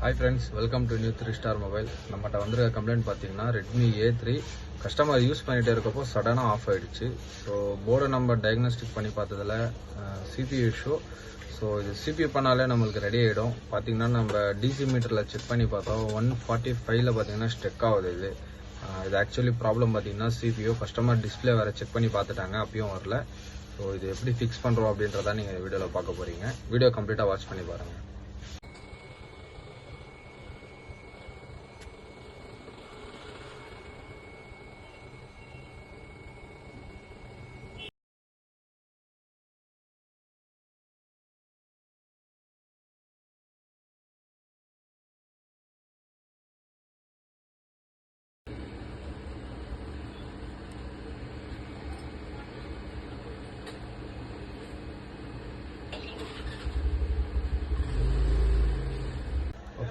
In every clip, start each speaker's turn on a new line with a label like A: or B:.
A: Hi friends, welcome to new 3-star mobile. நம்மட்ட வந்திருக்க complaint பார்த்தீங்கன்னா Redmi A3 கஸ்டமர் யூஸ் பண்ணிட்டே இருக்கப்போ சடனாக ஆஃப் ஆயிடுச்சு. ஸோ போர்டை நம்ம டயக்னோஸ்டிக் பண்ணி பார்த்ததில் CPU இஷ்யூ. ஸோ இது CPU பண்ணாலே நம்மளுக்கு ரெடி ஆகிடும். பார்த்தீங்கன்னா நம்ம டிசி மீட்டரில் செக் பண்ணி பார்த்தோம் 145ல் பார்த்தீங்கன்னா ஸ்டெக் ஆகுது. இது ஆக்சுவலி ப்ராப்ளம் பார்த்தீங்கன்னா CPU கஸ்டமர் டிஸ்பிளே வேறு செக் பண்ணி பார்த்துட்டாங்க, அப்பயும் வரல. ஸோ இது எப்படி ஃபிக்ஸ் பண்ணுறோம் அப்படின்றத நீங்கள் வீடியோவில் பார்க்க போகிறீங்க. வீடியோ கம்ப்ளீட்டாக வாட்ச் பண்ணி பாருங்கள்.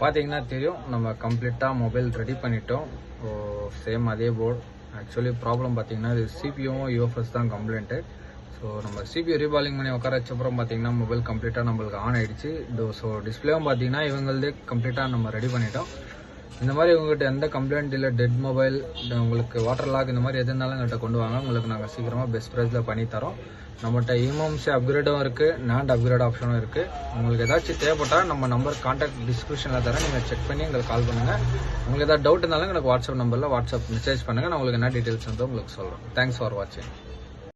A: பார்த்தீங்கன்னா தெரியும், நம்ம கம்ப்ளீட்டாக மொபைல் ரெடி பண்ணிட்டோம். சேம் அதே போர்டு. ஆக்சுவலி ப்ராப்ளம் பார்த்தீங்கன்னா இது சிபியூவும் யூஎஃப்எஸ் தான் கம்ப்ளைண்ட்டு. ஸோ நம்ம சிபியூ ரீபாலிங் பண்ணி உட்கார வச்சப்புறம் பார்த்தீங்கன்னா மொபைல் கம்ப்ளீட்டாக நம்மளுக்கு ஆன் ஆகிடுச்சு. ஸோ டிஸ்பிளேவும் பார்த்தீங்கன்னா இவங்களதே கம்ப்ளீட்டாக நம்ம ரெடி பண்ணிட்டோம். இந்த மாதிரி உங்கள்கிட்ட எந்த கம்ப்ளைண்ட் இல்லை, டெட் மொபைல், உங்களுக்கு வாட்டர் லாக், இந்த மாதிரி எது இருந்தாலும் எங்கள்கிட்ட கொண்டு வாங்க. உங்களுக்கு நாங்கள் சீக்கிரமாக பெஸ்ட் ப்ரைஸில் பண்ணித்தரோம். நம்மகிட்ட எம்எம்சி அப்கிரேடும் இருக்குது, நாண்ட் அப்கிரேட் ஆப்ஷனும் இருக்குது. உங்களுக்கு ஏதாச்சும் தேவைப்பட்டால் நம்ம நம்பர் கான்டாக்ட் டிஸ்கிரிப்ஷனில் தரேன், நீங்கள் செக் பண்ணி எங்களுக்கு கால் பண்ணுங்கள். உங்களுக்கு ஏதாவது டவுட் இருந்தாலும் எனக்கு வாட்ஸ்அப் நம்பரில் வாட்ஸ்அப் மெசேஜ் பண்ணுங்கள். நான் உங்களுக்கு என்ன டீட்டெயில்ஸ் வந்து உங்களுக்கு சொல்கிறேன். தேங்க்ஸ் ஃபார் வாட்சிங்.